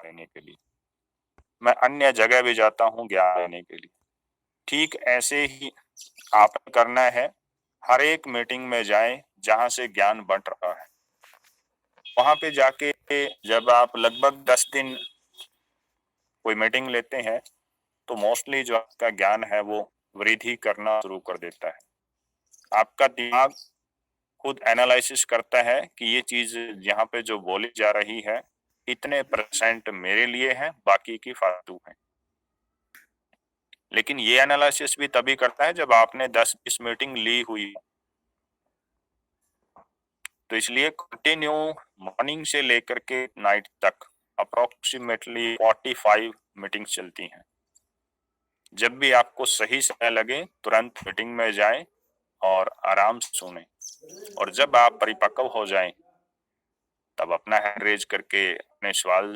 लेने के लिए, मैं अन्य जगह भी जाता हूँ ज्ञान लेने के लिए। ठीक ऐसे ही आपको करना है, हर एक मीटिंग में जाएं जहां से ज्ञान बंट रहा है। वहां पे जाके जब आप लगभग 10 दिन कोई मीटिंग लेते हैं तो मोस्टली जो आपका ज्ञान है वो वृद्धि करना शुरू कर देता है। आपका दिमाग खुद एनालिसिस करता है कि ये चीज यहाँ पे जो बोली जा रही है इतने परसेंट मेरे लिए है, बाकी की फालतू है। लेकिन ये एनालिसिस भी तभी करता है जब आपने 10-20 मीटिंग ली हुई। तो इसलिए कंटिन्यू मॉर्निंग से लेकर के नाइट तक अप्रोक्सीमेटली 45 मीटिंग्स चलती हैं। जब भी आपको सही समय लगे तुरंत मीटिंग में जाएं और आराम से सुने, और जब आप परिपक्व हो जाएं तब अपना हैंड रेज करके अपने सवाल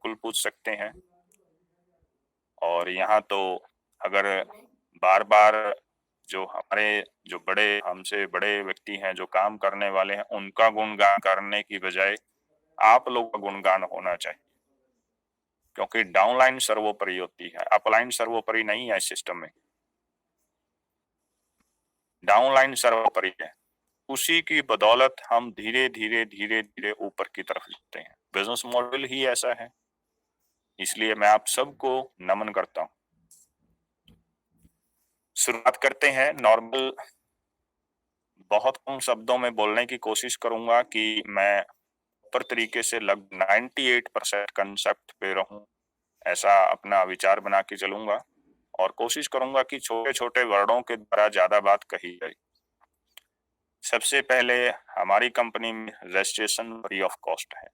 कुल पूछ सकते हैं। और यहाँ तो अगर बार बार जो हमारे जो बड़े हमसे बड़े व्यक्ति हैं, जो काम करने वाले हैं, उनका गुणगान करने की बजाय आप लोग का गुणगान होना चाहिए, क्योंकि डाउनलाइन सर्वोपरि होती है, अपलाइन सर्वोपरि नहीं है। सिस्टम में डाउनलाइन सर्वोपरि है, उसी की बदौलत हम धीरे धीरे धीरे धीरे ऊपर की तरफ जाते हैं। बिजनेस मॉडल ही ऐसा है, इसलिए मैं आप सबको नमन करता हूँ। शुरुआत करते हैं नॉर्मल, बहुत कम शब्दों में बोलने की कोशिश करूंगा कि मैं पर तरीके से लगभग 98% कंसेप्ट पे रहूं, ऐसा अपना विचार बना के चलूंगा और कोशिश करूंगा कि छोटे छोटे वर्डों के द्वारा ज्यादा बात कही जाए। सबसे पहले हमारी कंपनी में रजिस्ट्रेशन फ्री ऑफ कॉस्ट है,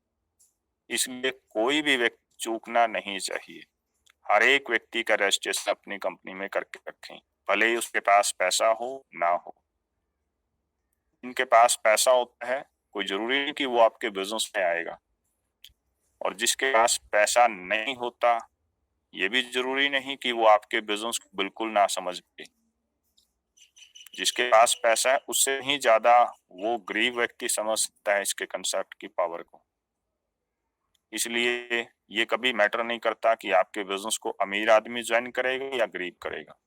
इसलिए कोई भी व्यक्ति चूकना नहीं चाहिए। हर एक व्यक्ति का रजिस्ट्रेशन अपनी कंपनी में करके रखें, भले ही उसके पास पैसा हो ना हो। इनके पास पैसा होता है, कोई जरूरी नहीं कि वो आपके बिजनेस में आएगा, और जिसके पास पैसा नहीं होता ये भी जरूरी नहीं कि वो आपके बिजनेस को बिल्कुल ना समझ पाए। जिसके पास पैसा है उससे ही ज्यादा वो गरीब व्यक्ति समझ सकता है इसके कंसेप्ट की पावर को। इसलिए ये कभी मैटर नहीं करता कि आपके बिजनेस को अमीर आदमी ज्वाइन करेगा या गरीब करेगा।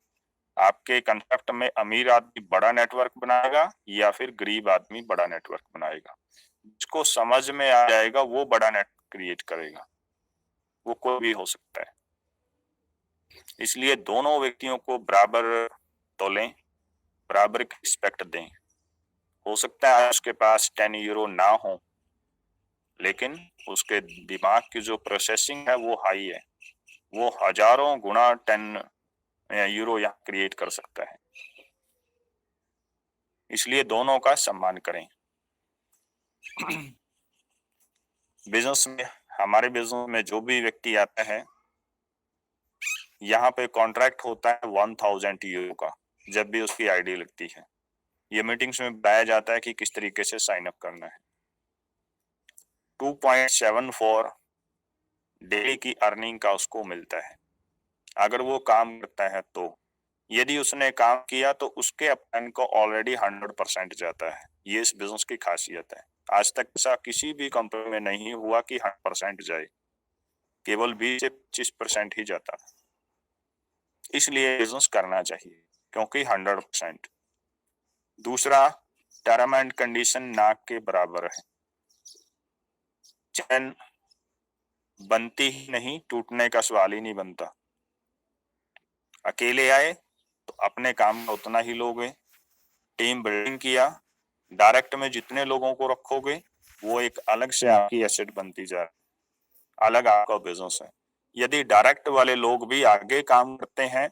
आपके कंसेप्ट में अमीर आदमी बड़ा नेटवर्क बनाएगा या फिर गरीब आदमी बड़ा नेटवर्क बनाएगा। जिसको समझ में आ जाएगा वो बड़ा नेटवर्क क्रिएट करेगा, वो कोई भी हो सकता है। इसलिए दोनों व्यक्तियों को बराबर तोलें, बराबर की रिस्पेक्ट दें। हो सकता है उसके पास 10 यूरो ना हो, लेकिन उसके दिमाग की जो प्रोसेसिंग है वो हाई है, वो हजारों गुना 10 यूरो यहाँ क्रिएट कर सकता है। इसलिए दोनों का सम्मान करें। बिजनेस में, हमारे बिजनेस में जो भी व्यक्ति आता है, यहाँ पे कॉन्ट्रैक्ट होता है 1000 यूरो का जब भी उसकी आईडी लगती है। ये मीटिंग्स में बताया जाता है कि किस तरीके से साइन अप करना है। 2.74 डेली की अर्निंग का उसको मिलता है अगर वो काम करता है। तो यदि उसने काम किया तो उसके अपन को ऑलरेडी 100% जाता है। ये इस बिजनेस की खासियत है। आज तक ऐसा किसी भी कंपनी में नहीं हुआ कि 100% जाए, केवल 20 से 25% ही जाता है। इसलिए बिजनेस करना चाहिए क्योंकि 100%। दूसरा, टर्म एंड कंडीशन ना के बराबर है। चैन बनती ही नहीं, टूटने का सवाल ही नहीं बनता। अकेले आए तो अपने काम में उतना ही लोगे, टीम बिल्डिंग किया, डायरेक्ट में जितने लोगों को रखोगे वो एक अलग से आपकी एसेट बनती जा रही, अलग आपका बिजनेस है। यदि डायरेक्ट वाले लोग भी आगे काम करते हैं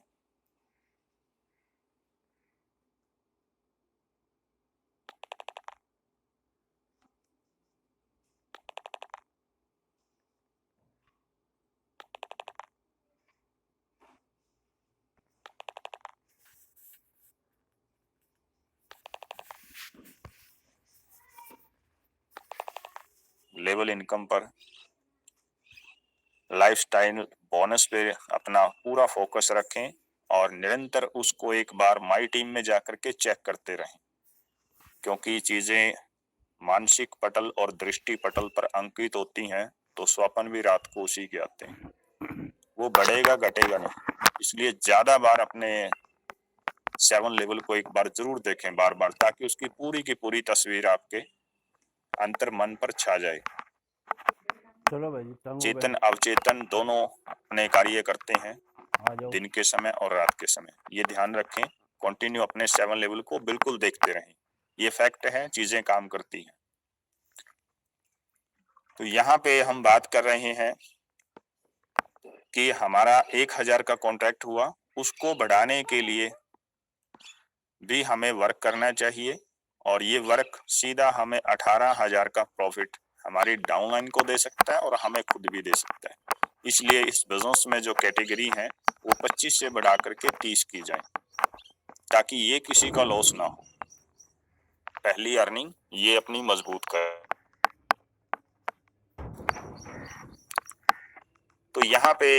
लेवल इनकम पर, लाइफस्टाइल बोनस पे अपना पूरा फोकस रखें और निरंतर उसको एक बार माई टीम में जाकर के चेक करते रहें, क्योंकि चीजें मानसिक पटल और दृष्टि पटल पर अंकित होती हैं तो स्वप्न भी रात को उसी के आते हैं, वो बढ़ेगा घटेगा नहीं। इसलिए ज्यादा बार अपने 7 लेवल को एक बार जरूर देखें बार बार, ताकि उसकी पूरी की पूरी तस्वीर आपके अंतर मन पर छा जाए। चलो भाई जी, चेतन अवचेतन दोनों अपने कार्य करते हैं दिन के समय और रात के समय, ये ध्यान रखें। कंटिन्यू अपने 7 लेवल को बिल्कुल देखते रहें, ये फैक्ट है, चीजें काम करती हैं। तो यहाँ पे हम बात कर रहे हैं कि हमारा 1000 का कॉन्ट्रैक्ट हुआ, उसको बढ़ाने के लिए भी हमें वर्क करना चाहिए, और ये वर्क सीधा हमें 18,000 का प्रॉफिट हमारी डाउनलाइन को दे सकता है और हमें खुद भी दे सकता है। इसलिए इस बिजनेस में जो कैटेगरी है वो 25 से बढ़ा करके 30 की जाए, ताकि ये किसी का लॉस ना हो। पहली अर्निंग ये अपनी मजबूत कर। तो यहाँ पे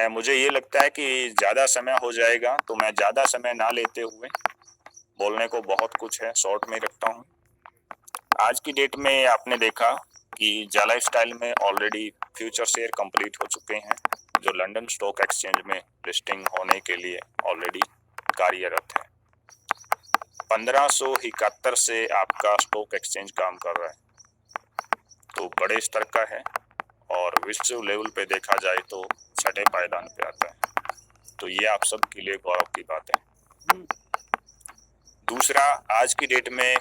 मुझे ये लगता है कि ज्यादा समय हो जाएगा, तो मैं ज्यादा समय ना लेते हुए, बोलने को बहुत कुछ है, शॉर्ट में रखता हूँ। आज की डेट में आपने देखा कि जा लाइफस्टाइल में ऑलरेडी फ्यूचर शेयर कंप्लीट हो चुके हैं, जो लंदन स्टॉक एक्सचेंज में लिस्टिंग होने के लिए ऑलरेडी कार्यरत है। 1571 से आपका स्टॉक एक्सचेंज काम कर रहा है, तो बड़े स्तर का है, और विश्व लेवल पे देखा जाए तो 6ठे पायदान पे आता है। तो ये आप सब के लिए गौरव की बात है। दूसरा, आज की डेट में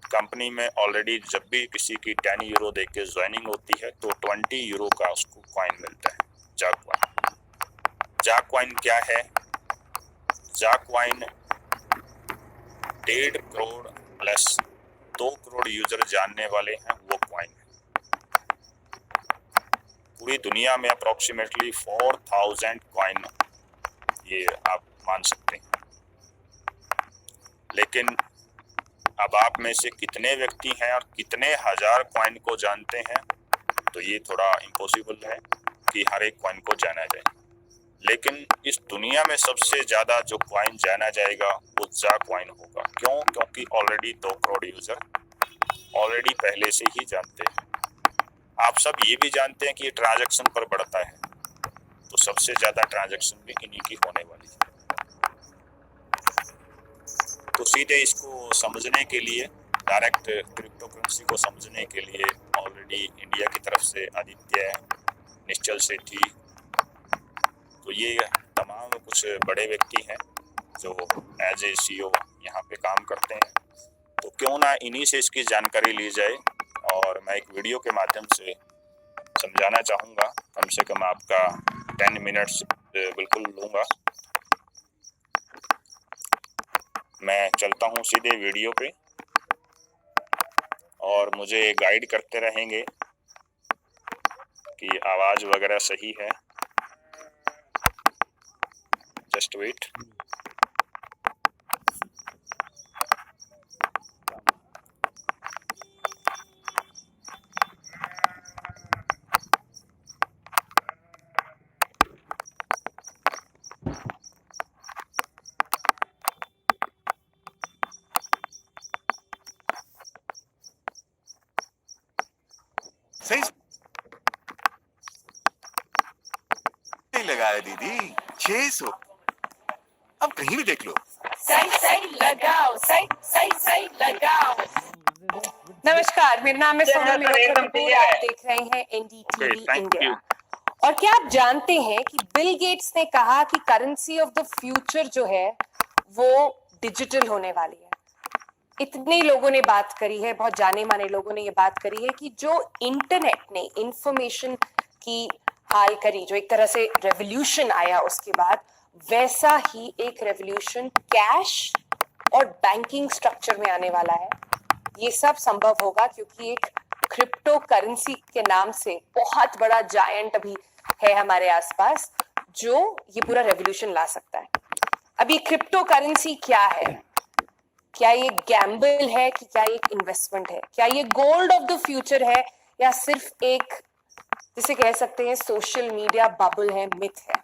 कंपनी में ऑलरेडी जब भी किसी की 10 यूरो दे के ज्वाइनिंग होती है तो 20 यूरो का उसको कॉइन मिलता है, जाक कॉइन। जाक कॉइन क्या है? जाक coin 1.5 crore plus 2 crore user जानने वाले हैं, वो कॉइन है। पूरी दुनिया में अप्रोक्सीमेटली 4000 कॉइन, ये आप मान सकते हैं। लेकिन अब आप में से कितने व्यक्ति हैं और कितने हजार कॉइन को जानते हैं, तो ये थोड़ा इम्पॉसिबल है कि हर एक कॉइन को जाना जाए। लेकिन इस दुनिया में सबसे ज्यादा जो कॉइन जाना जाएगा वो जा कॉइन होगा। क्यों? क्योंकि ऑलरेडी 2 करोड़ यूजर ऑलरेडी पहले से ही जानते हैं। आप सब ये भी जानते हैं कि ये ट्रांजैक्शन पर बढ़ता है, तो सबसे ज्यादा ट्रांजैक्शन भी इन्हीं की होने वाली है। तो सीधे इसको समझने के लिए, डायरेक्ट क्रिप्टो करेंसी को समझने के लिए ऑलरेडी इंडिया की तरफ से आदित्य, निश्चल सेठी, तो ये तमाम कुछ बड़े व्यक्ति हैं जो एज ए CEO यहाँ पे काम करते हैं। तो क्यों ना इन्हीं से इसकी जानकारी ली जाए, और मैं एक वीडियो के माध्यम से समझाना चाहूँगा। कम से कम आपका 10 मिनट्स बिल्कुल लूँगा। मैं चलता हूँ सीधे वीडियो पे, और मुझे गाइड करते रहेंगे कि आवाज़ वगैरह सही है। Just wait. सही लगाया दीदी, 600। अब कहीं भी देख लो। सही लगाओ, सही लगाओ। नमस्कार, मेरा नाम है सोनम मिरोकर, आप देख रहे हैं NDTV इंडिया। और क्या आप जानते हैं कि बिल गेट्स ने कहा कि करेंसी ऑफ द फ्यूचर जो है वो डिजिटल होने वाली है। इतने लोगों ने बात करी है, बहुत जाने माने लोगों ने ये बात करी है कि जो इंटरनेट ने इंफॉर्मेशन की हाल करी, जो एक तरह से रेवोल्यूशन आया उसके बाद, वैसा ही एक रेवोल्यूशन कैश और बैंकिंग स्ट्रक्चर में आने वाला है। ये सब संभव होगा क्योंकि एक क्रिप्टो करेंसी के नाम से बहुत बड़ा जायंट अभी है हमारे आसपास, जो ये पूरा रेवोल्यूशन ला सकता है। अब ये क्रिप्टो करेंसी क्या है? क्या ये गैम्बल है कि क्या ये एक इन्वेस्टमेंट है? क्या ये गोल्ड ऑफ द फ्यूचर है, या सिर्फ एक, जिसे कह सकते हैं, सोशल मीडिया बबल है, मिथ है?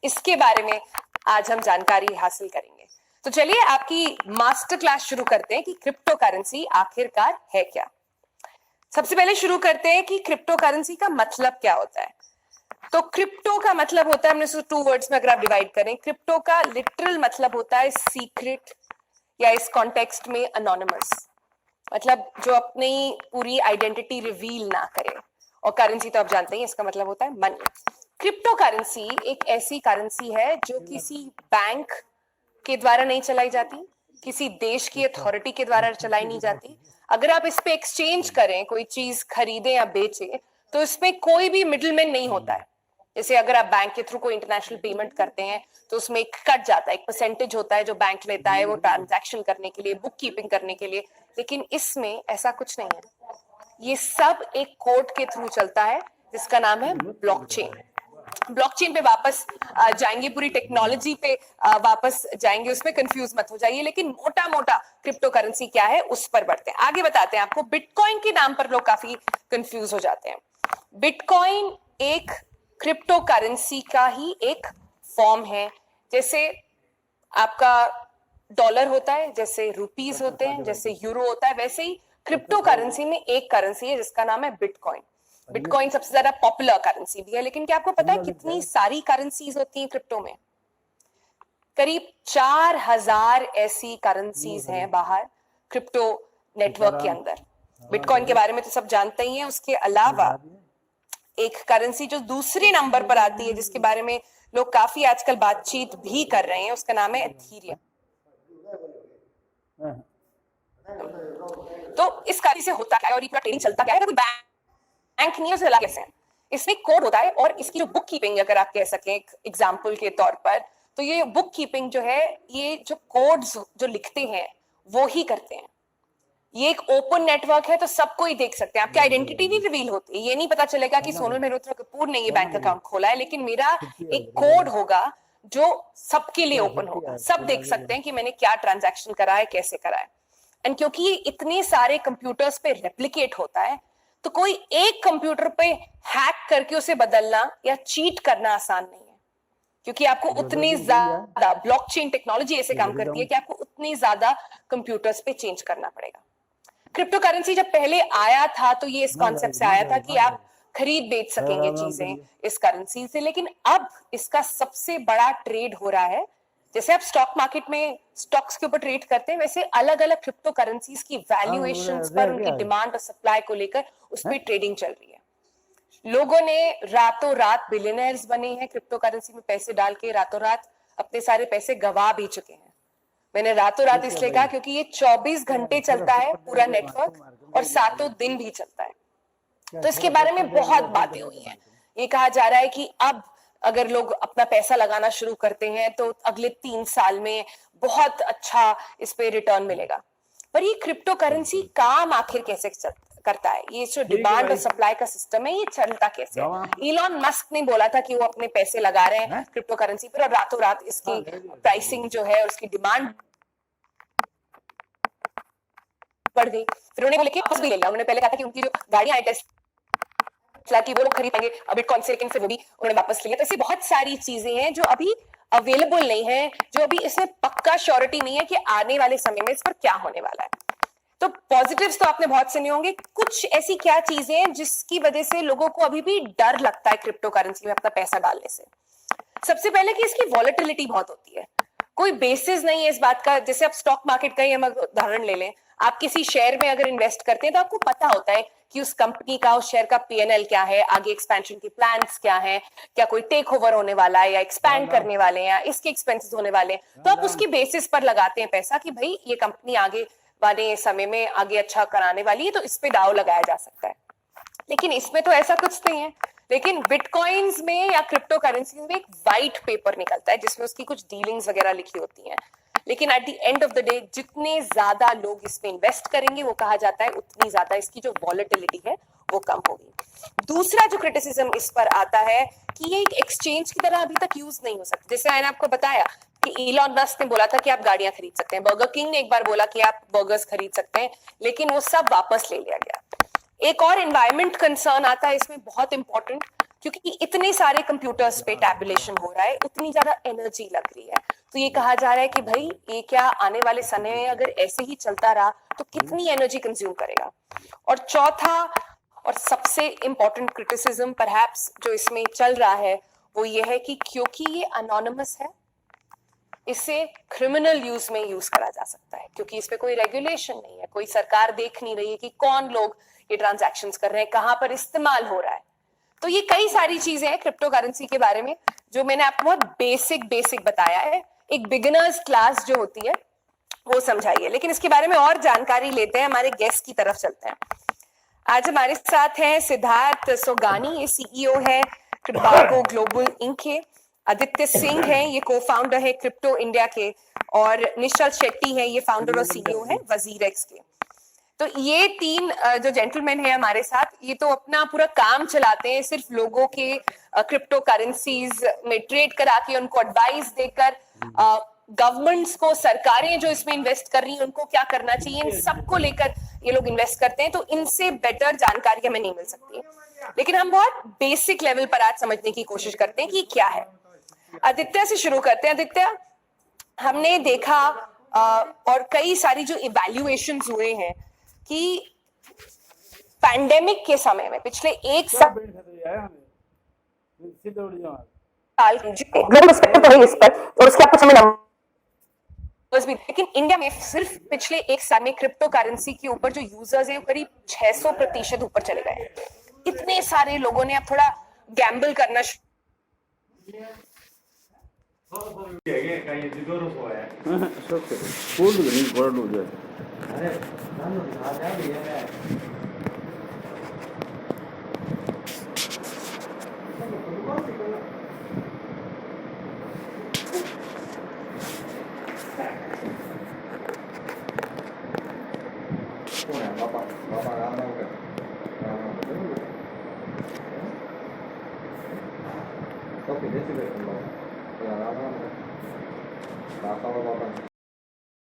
इसके बारे में आज हम जानकारी हासिल करेंगे। तो चलिए आपकी मास्टर क्लास शुरू करते हैं कि क्रिप्टो करेंसी आखिरकार है क्या। सबसे पहले शुरू करते हैं कि क्रिप्टो करेंसी का मतलब क्या होता है। तो क्रिप्टो का मतलब होता है, हमने इसको 2 वर्ड्स में अगर आप डिवाइड करें, क्रिप्टो का लिटरल मतलब होता है सीक्रेट, या इस कॉन्टेक्स्ट में अनोनिमस, मतलब जो अपनी पूरी आइडेंटिटी रिवील ना करे। और करेंसी तो आप जानते हैं इसका मतलब होता है मनी। क्रिप्टो करेंसी एक ऐसी करेंसी है जो किसी बैंक के द्वारा नहीं चलाई जाती, किसी देश की अथॉरिटी के द्वारा चलाई नहीं जाती। अगर आप इस पे एक्सचेंज करें, कोई चीज खरीदें या बेचें, तो इसमें कोई भी मिडिलमैन नहीं होता है। जैसे अगर आप बैंक के थ्रू कोई इंटरनेशनल पेमेंट करते हैं तो उसमें एक कट जाता है, एक परसेंटेज होता है जो बैंक लेता है वो ट्रांजैक्शन करने के लिए, बुक कीपिंग करने के लिए। लेकिन इसमें ऐसा कुछ नहीं है, ये सब एक कोड के थ्रू चलता है जिसका नाम है ब्लॉकचेन। ब्लॉकचेन पे वापस जाएंगे, पूरी टेक्नोलॉजी पे वापस जाएंगे, उसमें कंफ्यूज मत हो जाइए। लेकिन मोटा मोटा क्रिप्टो करेंसी क्या है उस पर बढ़ते हैं, आगे बताते हैं आपको। बिटकॉइन के नाम पर लोग काफी कंफ्यूज हो जाते हैं। बिटकॉइन एक क्रिप्टो करेंसी का ही एक फॉर्म है। जैसे आपका डॉलर होता है, जैसे रुपीस होते हैं, जैसे यूरो होता है, वैसे ही क्रिप्टो करेंसी में एक करेंसी है जिसका नाम है बिटकॉइन। बिटकॉइन सबसे ज्यादा पॉपुलर करेंसी भी है। लेकिन क्या आपको पता है कितनी सारी करेंसीज होती हैं क्रिप्टो में? करीब 4000 ऐसी करेंसीज हैं बाहर क्रिप्टो नेटवर्क के अंदर। बिटकॉइन के बारे में तो सब जानते ही हैं। उसके अलावा एक करेंसी जो दूसरे नंबर पर आती है, जिसके बारे में लोग काफी आजकल बातचीत भी कर रहे हैं, उसका नाम है एथीरियम। तो इस करेंसी से होता क्या है और ये पूरा ट्रेडिंग चलता क्या है? कोई बैंक नहीं है, उसे कैसे है? इसमें कोड होता है और इसकी जो बुक कीपिंग, अगर आप कह सकें एक एग्जाम्पल के तौर पर, तो ये बुक कीपिंग जो है, ये जो कोड्स जो लिखते हैं वो ही करते हैं। ये एक ओपन नेटवर्क है तो सब कोई देख सकते हैं। आपकी आइडेंटिटी नहीं रिवील होती, ये नहीं पता चलेगा कि सोनल मेहरोत्रा कपूर ने ये बैंक अकाउंट खोला है, लेकिन मेरा एक कोड होगा जो सबके लिए ओपन होगा। सब देख सकते हैं कि मैंने क्या ट्रांजैक्शन करा है, कैसे करा है। एंड क्योंकि ये इतने सारे कंप्यूटर्स पे रेप्लिकेट होता है, तो कोई एक कंप्यूटर पे हैक करके उसे बदलना या चीट करना आसान नहीं है, क्योंकि आपको उतनी ज्यादा ब्लॉकचेन टेक्नोलॉजी ऐसे काम करती है कि आपको उतनी ज्यादा कंप्यूटर्स पे चेंज करना पड़ेगा। क्रिप्टो करेंसी जब पहले आया था तो ये इस कॉन्सेप्ट से आया था कि आप खरीद बेच सकेंगे चीजें इस करेंसी से। लेकिन अब इसका सबसे बड़ा ट्रेड हो रहा है। जैसे आप स्टॉक मार्केट में स्टॉक्स के ऊपर ट्रेड करते हैं, वैसे अलग अलग क्रिप्टो करेंसीज की वैल्यूएशंस पर, उनकी डिमांड और सप्लाई को लेकर उस पर ट्रेडिंग चल रही है। लोगों ने रातों रात बिलियनर्स बने हैं, क्रिप्टो करेंसी में पैसे डाल के रातों रात अपने सारे पैसे गवा भी चुके हैं। मैंने रातों रात इसलिए कहा क्योंकि ये 24 घंटे चलता है पूरा नेटवर्क, और 7 दिन भी चलता है। तो इसके बारे में बहुत बातें हुई हैं। ये कहा जा रहा है कि अब अगर लोग अपना पैसा लगाना शुरू करते हैं तो अगले 3 साल में बहुत अच्छा इस पे रिटर्न मिलेगा। पर ये क्रिप्टो करेंसी काम आखिर कैसे करता है? ये जो डिमांड और सप्लाई का सिस्टम है, ये चलता कैसे है? इलॉन मस्क ने बोला था कि वो अपने पैसे लगा रहे हैं क्रिप्टो करेंसी पर, और रातों रात इसकी प्राइसिंग जो है और उसकी डिमांड बढ़ गई। फिर उन्होंने बोले कि वापस भी ले लिया। उन्होंने पहले कहा था कि उनकी जो गाड़ियां हैं टेस्ला की वो लोग खरीदेंगे अब बिटकॉइन से, लेकिन फिर वो भी उन्होंने वापस लिया। तो ऐसी बहुत सारी चीजें हैं जो अभी अवेलेबल नहीं है, जो अभी इसमें पक्का श्योरिटी नहीं है कि आने वाले समय में इस पर क्या होने वाला है। तो पॉजिटिव्स तो आपने बहुत सुने होंगे। कुछ ऐसी क्या चीजें हैं जिसकी वजह से लोगों को अभी भी डर लगता है क्रिप्टो करेंसी में अपना पैसा डालने से? सबसे पहले कि इसकी वॉलेटिलिटी बहुत होती है, कोई बेसिस नहीं है इस बात का। जैसे आप स्टॉक मार्केट का ही हम उदाहरण ले लें, आप किसी शेयर में अगर इन्वेस्ट करते हैं तो आपको पता होता है कि उस कंपनी का, उस शेयर का P&L क्या है, आगे एक्सपेंशन के प्लान्स क्या हैं, क्या कोई टेक ओवर होने वाला है या एक्सपैंड करने वाले हैं या इसके एक्सपेंसेस होने वाले हैं। तो आप उसकी बेसिस पर लगाते हैं पैसा कि भाई ये कंपनी आगे वाले समय में आगे अच्छा कराने वाली है, तो इस पे दाव लगाया जा सकता है। लेकिन इसमें तो ऐसा कुछ नहीं है। लेकिन बिटकॉइंस में या क्रिप्टो करेंसी में एक व्हाइट पेपर निकलता है जिसमें उसकी कुछ डीलिंग्स वगैरह लिखी होती हैं। लेकिन at the end of the day जितने ज्यादा लोग इसमें इन्वेस्ट करेंगे, वो कहा जाता है उतनी ज्यादा इसकी जो वॉलेटिलिटी है वो कम होगी। दूसरा जो क्रिटिसिज्म इस पर आता है कि ये एक एक्सचेंज की तरह अभी तक यूज नहीं हो सकती। जैसे मैंने आपको बताया कि इलॉन मस्क ने बोला था कि आप गाड़ियां खरीद सकते हैं, बर्गर किंग ने एक बार बोला कि आप बर्गर्स खरीद सकते हैं, लेकिन वो सब वापस ले लिया गया। एक और एनवायरमेंट कंसर्न आता है इसमें, बहुत इंपॉर्टेंट, क्योंकि इतने सारे कंप्यूटर्स पे टैबुलेशन हो रहा है, उतनी ज्यादा एनर्जी लग रही है, तो ये कहा जा रहा है कि भाई ये क्या आने वाले समय में अगर ऐसे ही चलता रहा तो कितनी एनर्जी कंज्यूम करेगा। और चौथा और सबसे इंपॉर्टेंट क्रिटिसिज्म परहैप्स जो इसमें चल रहा है वो ये है कि क्योंकि ये अनोनिमस है, इसे क्रिमिनल यूज में यूज करा जा सकता है, क्योंकि इस पे कोई रेगुलेशन नहीं है, कोई सरकार देख नहीं रही है कि कौन लोग ये ट्रांजैक्शंस कर रहे हैं, कहां पर इस्तेमाल हो रहा है। तो ये कई सारी चीजें हैं क्रिप्टो करेंसी के बारे में जो मैंने आपको बहुत बेसिक बताया है। एक बिगिनर्स क्लास जो होती है वो समझाइए, लेकिन इसके बारे में और जानकारी लेते हैं, हमारे गेस्ट की तरफ चलते हैं। आज हमारे साथ हैं सिद्धार्थ सोगानी, ये सीईओ है क्रिप्टो ग्लोबल इंक के। आदित्य सिंह है, ये को फाउंडर है क्रिप्टो इंडिया के। और निश्चल शेट्टी है, ये फाउंडर और सीईओ है वजीरेक्स के। तो ये तीन जो जेंटलमैन है हमारे साथ, ये तो अपना पूरा काम चलाते हैं सिर्फ लोगों के क्रिप्टो करेंसीज में ट्रेड करा के उनको एडवाइस देकर, गवर्नमेंट्स को, सरकारें जो इसमें इन्वेस्ट कर रही हैं उनको क्या करना चाहिए, इन सबको लेकर ये लोग इन्वेस्ट करते हैं। तो इनसे बेटर जानकारी हमें नहीं मिल सकती, लेकिन हम बहुत बेसिक लेवल पर आज समझने की कोशिश करते हैं कि क्या है। आदित्य से शुरू करते हैं। आदित्य, हमने देखा और कई सारी जो इवैल्यूएशंस हुए हैं कि पैंडेमिक के समय में पिछले एक साल इस पर और उसके आप कुछ हमें नंबर्स भी, लेकिन इंडिया में सिर्फ पिछले एक साल में क्रिप्टो करेंसी के ऊपर जो यूजर्स है वो करीब 600% ऊपर चले गए हैं। इतने सारे लोगों ने अब थोड़ा गैम्बल करना Có thì đến siêu thị là nó đã có